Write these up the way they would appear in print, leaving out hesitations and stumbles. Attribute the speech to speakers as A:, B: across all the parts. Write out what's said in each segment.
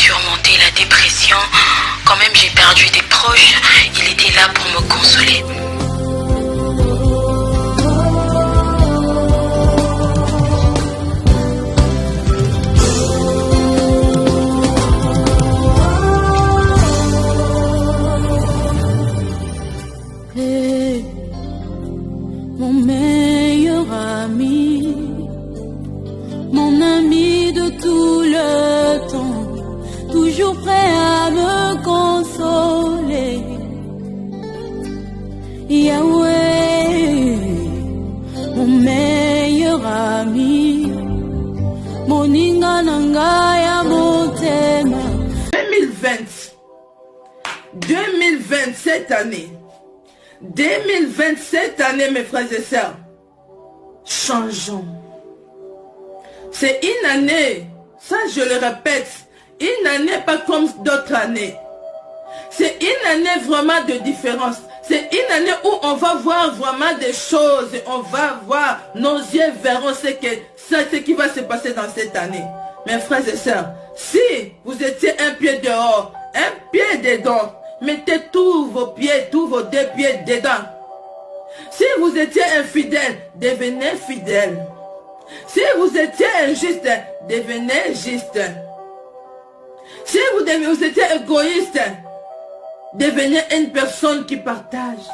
A: surmonté la dépression. Quand même j'ai perdu des proches, il était là pour me consoler.
B: Mon meilleur ami, mon ami de tout le temps, toujours prêt à me consoler. Yahweh, mon meilleur ami, mon ingananga ya motema.
C: 2020, cette année. 2027 année, mes frères et sœurs, changeons. C'est une année, ça je le répète, une année pas comme d'autres années. C'est une année vraiment de différence. C'est une année où on va voir vraiment des choses. On va voir, nos yeux verront ce qui va se passer dans cette année. Mes frères et sœurs, si vous étiez un pied dehors, un pied dedans, mettez tous vos pieds, tous vos deux pieds dedans. Si vous étiez infidèle, devenez fidèle. Si vous étiez injuste, devenez juste. Si vous étiez égoïste, devenez une personne qui partage.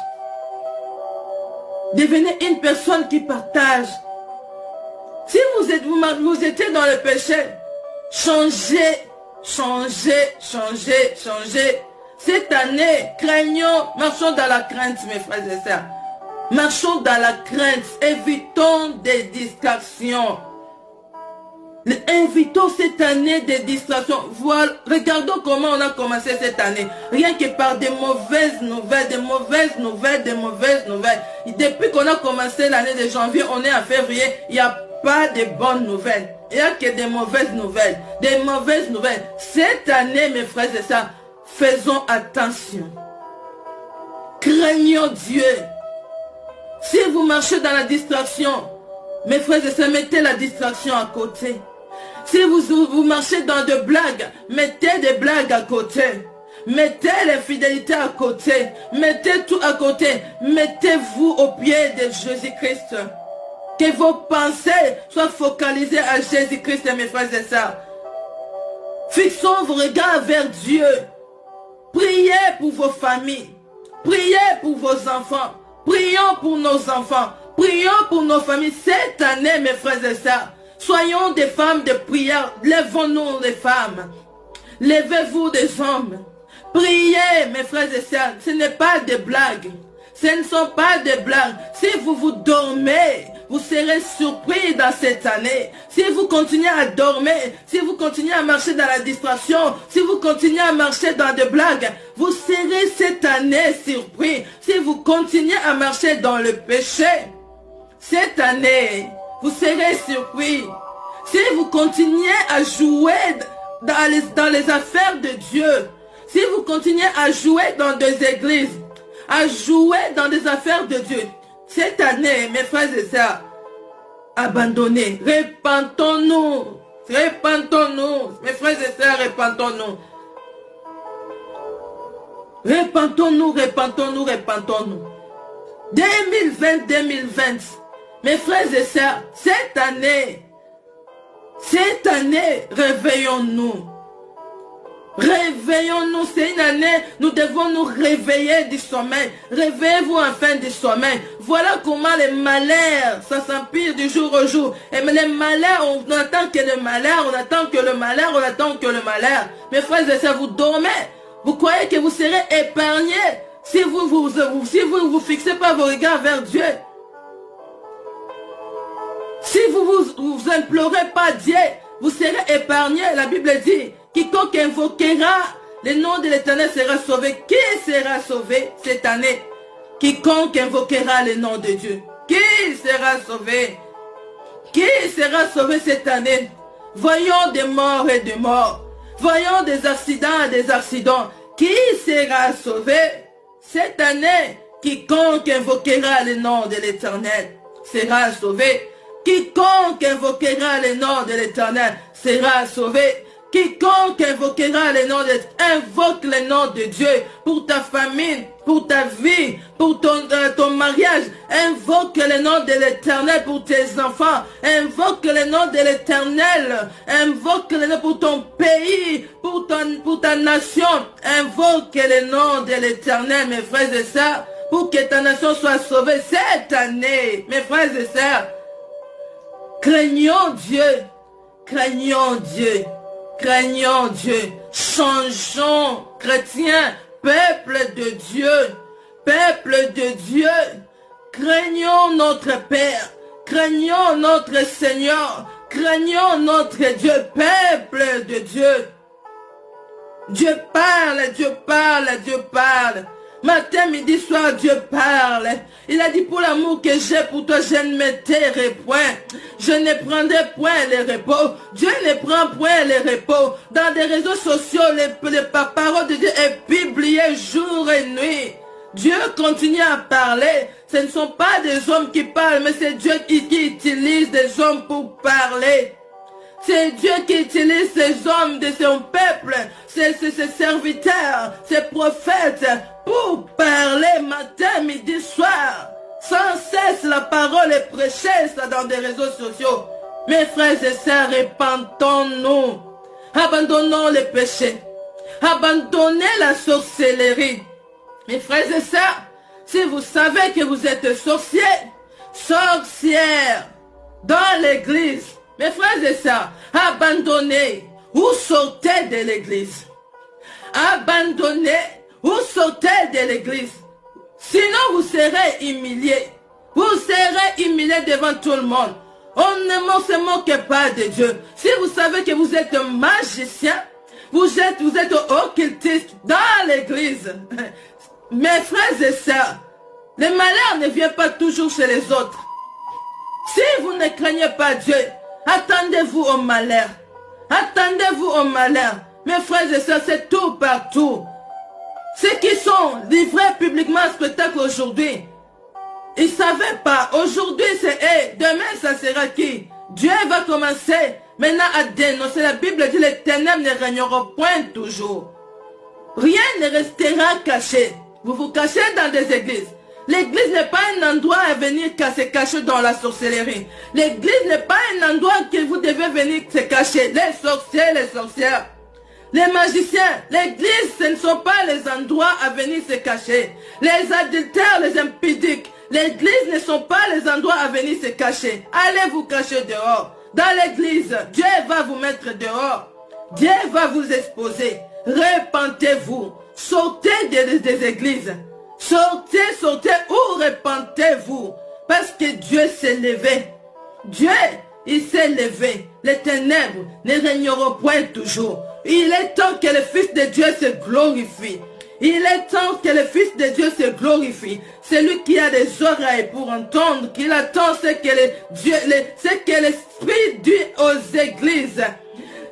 C: Devenez une personne qui partage. Si vous étiez dans le péché, changez, changez, changez, changez. Cette année, craignons, marchons dans la crainte, mes frères et sœurs. Marchons dans la crainte, évitons des distractions. Évitons cette année des distractions. Voilà, regardons comment on a commencé cette année. Rien que par des mauvaises nouvelles, des mauvaises nouvelles, des mauvaises nouvelles. Depuis qu'on a commencé l'année de janvier, on est en février, il n'y a pas de bonnes nouvelles. Il n'y a que des mauvaises nouvelles. Des mauvaises nouvelles. Cette année, mes frères et sœurs, faisons attention. Craignons Dieu. Si vous marchez dans la distraction, mes frères et sœurs, mettez la distraction à côté. Si vous marchez dans des blagues, mettez des blagues à côté. Mettez l'infidélité à côté. Mettez tout à côté. Mettez-vous au pied de Jésus-Christ. Que vos pensées soient focalisées à Jésus-Christ, mes frères et sœurs. Fixons vos regards vers Dieu. Priez pour vos familles. Priez pour vos enfants. Prions pour nos enfants. Prions pour nos familles. Cette année, mes frères et sœurs, soyons des femmes de prière. Lèvons-nous les femmes. Levez-vous des hommes. Priez, mes frères et sœurs. Ce n'est pas des blagues. Ce ne sont pas des blagues. Si vous dormez, vous serez surpris dans cette année. Si vous continuez à dormir, si vous continuez à marcher dans la distraction, si vous continuez à marcher dans des blagues, vous serez cette année surpris. Si vous continuez à marcher dans le péché, cette année, vous serez surpris. Si vous continuez à jouer dans les affaires de Dieu, si vous continuez à jouer dans des églises, à jouer dans des affaires de Dieu, cette année, mes frères et sœurs, abandonnez, repentons-nous, repentons-nous, mes frères et sœurs, repentons-nous. Repentons-nous, repentons-nous, repentons-nous. 2020, 2020, mes frères et sœurs, cette année, réveillons-nous. Réveillons-nous, c'est une année, nous devons nous réveiller du sommeil. Réveillez-vous enfin du sommeil. Voilà comment les malheurs, ça s'empire du jour au jour. Et les malheurs, on attend que le malheur, on attend que le malheur, on attend que le malheur. Mes frères et sœurs, vous dormez. Vous croyez que vous serez épargnés si vous fixez pas vos regards vers Dieu. Si vous implorez pas Dieu, vous serez épargnés. La Bible dit, quiconque invoquera le nom de l'Éternel sera sauvé. Qui sera sauvé cette année? Quiconque invoquera le nom de Dieu. Qui sera sauvé? Qui sera sauvé cette année? Voyons des morts et des morts. Voyons des accidents et des accidents. Qui sera sauvé cette année? Quiconque invoquera le nom de l'Éternel sera sauvé. Quiconque invoquera le nom de l'Éternel sera sauvé. Quiconque invoquera le nom de Dieu, invoque le nom de Dieu pour ta famille, pour ta vie, pour ton mariage. Invoque le nom de l'Éternel pour tes enfants. Invoque le nom de l'Éternel. Invoque le nom pour ton pays, pour ta nation. Invoque le nom de l'Éternel, mes frères et sœurs, pour que ta nation soit sauvée cette année. Mes frères et sœurs, craignons Dieu. Craignons Dieu. Craignons Dieu, changeons, chrétiens, peuple de Dieu, craignons notre Père, craignons notre Seigneur, craignons notre Dieu, peuple de Dieu. Dieu parle, Dieu parle, Dieu parle. Matin, midi, soir, Dieu parle. Il a dit, pour l'amour que j'ai pour toi, je ne me tairai point. Je ne prendrai point les repos. Dieu ne prend point les repos. Dans des réseaux sociaux, les paroles de Dieu est publiée jour et nuit. Dieu continue à parler. Ce ne sont pas des hommes qui parlent, mais c'est Dieu qui utilise des hommes pour parler. C'est Dieu qui utilise ces hommes de son peuple, ses serviteurs, ses prophètes, pour parler matin, midi, soir. Sans cesse, la parole est prêchée dans des réseaux sociaux. Mes frères et sœurs, repentons-nous. Abandonnons les péchés. Abandonnez la sorcellerie. Mes frères et sœurs, si vous savez que vous êtes sorciers, sorcières, dans l'église, mes frères et sœurs, abandonnez ou sortez de l'église. Abandonnez ou sortez de l'église. Sinon vous serez humiliés. Vous serez humiliés devant tout le monde. On ne se moque pas de Dieu. Si vous savez que vous êtes magicien, vous êtes occultiste dans l'église. Mes frères et sœurs, le malheur ne vient pas toujours chez les autres. Si vous ne craignez pas Dieu, attendez-vous au malheur. Attendez-vous au malheur. Mes frères et sœurs, c'est tout partout. Ceux qui sont livrés publiquement au spectacle aujourd'hui, ils ne savaient pas. Aujourd'hui, c'est eux. Demain, ça sera qui? Dieu va commencer maintenant à dénoncer. La Bible dit, les ténèbres ne régneront point toujours. Rien ne restera caché. Vous vous cachez dans des églises. L'église n'est pas un endroit à venir se cacher dans la sorcellerie. L'église n'est pas un endroit que vous devez venir se cacher. Les sorciers, les sorcières, les magiciens, l'église, ce ne sont pas les endroits à venir se cacher. Les adultères, les impudiques, l'église ne sont pas les endroits à venir se cacher. Allez vous cacher dehors. Dans l'église, Dieu va vous mettre dehors. Dieu va vous exposer. Repentez-vous. Sortez des églises. Sortez ou repentez-vous. Parce que Dieu s'est levé. Dieu, il s'est levé. Les ténèbres ne régneront point toujours. Il est temps que le Fils de Dieu se glorifie. Il est temps que le Fils de Dieu se glorifie. Celui qui a des oreilles pour entendre, qu'il attend ce que l'Esprit dit aux églises.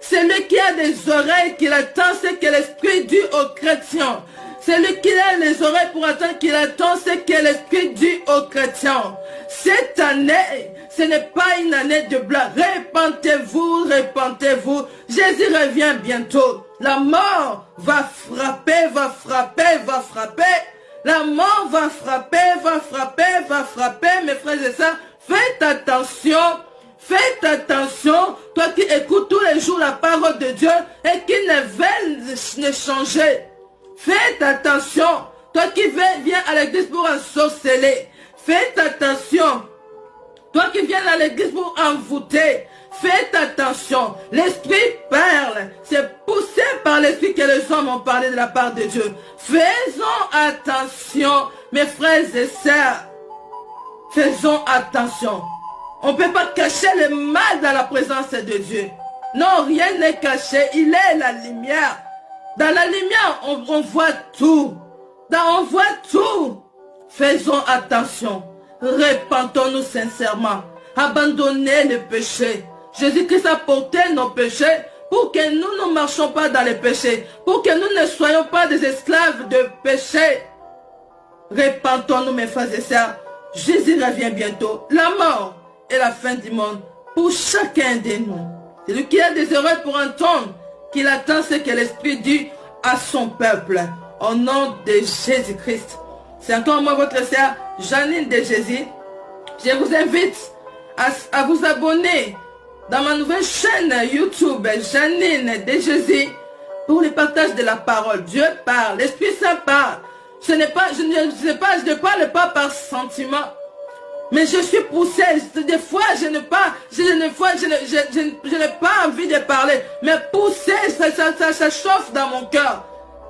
C: Celui qui a des oreilles, qu'il attend ce que l'Esprit dit aux chrétiens. Celui qui a les oreilles pour attendre, qu'il attend ce que l'Esprit dit aux chrétiens. Cette année, ce n'est pas une année de blague. Repentez-vous, repentez-vous. Jésus revient bientôt. La mort va frapper, va frapper, va frapper. La mort va frapper, va frapper, va frapper. Mes frères et sœurs, faites attention. Faites attention, toi qui écoutes tous les jours la parole de Dieu et qui ne veulent changer. Faites attention, toi qui viens à l'église pour ensorceler. Faites attention, toi qui viens à l'église pour envoûter. Faites attention, l'Esprit parle. C'est poussé par l'Esprit que les hommes ont parlé de la part de Dieu. Faisons attention, mes frères et sœurs. Faisons attention. On ne peut pas cacher le mal dans la présence de Dieu. Non, rien n'est caché. Il est la lumière. Dans la lumière, on voit tout. On voit tout. Faisons attention. Repentons-nous sincèrement. Abandonnez le péché. Jésus-Christ a porté nos péchés pour que nous ne marchions pas dans les péchés. Pour que nous ne soyons pas des esclaves de péché. Repentons-nous, mes frères et sœurs. Jésus revient bientôt. La mort et la fin du monde pour chacun de nous. Celui qui a des oreilles pour entendre, qu'il attend ce que l'Esprit dit à son peuple. Au nom de Jésus-Christ. C'est encore moi, votre sœur Janine de Jésus. Je vous invite à vous abonner dans ma nouvelle chaîne YouTube, Janine de Jésus, pour le partage de la parole. Dieu parle, l'Esprit Saint parle. Je ne parle pas par sentiment, mais je suis poussé. Des fois, je n'ai pas envie de parler, mais poussé, ça chauffe dans mon cœur.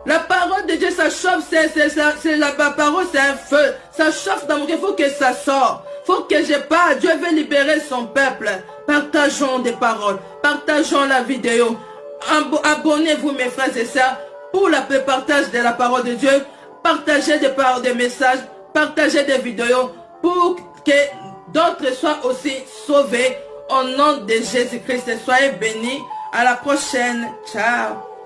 C: La parole de Dieu, ça chauffe, la parole, c'est un feu. Ça chauffe dans mon cœur, il faut que ça sorte. Il faut que je parle. Dieu veut libérer son peuple. Partageons des paroles, partageons la vidéo. Abonnez-vous, mes frères et sœurs, pour le partage de la parole de Dieu. Partagez des messages, partagez des vidéos pour que d'autres soient aussi sauvés. Au nom de Jésus-Christ, soyez bénis. À la prochaine. Ciao.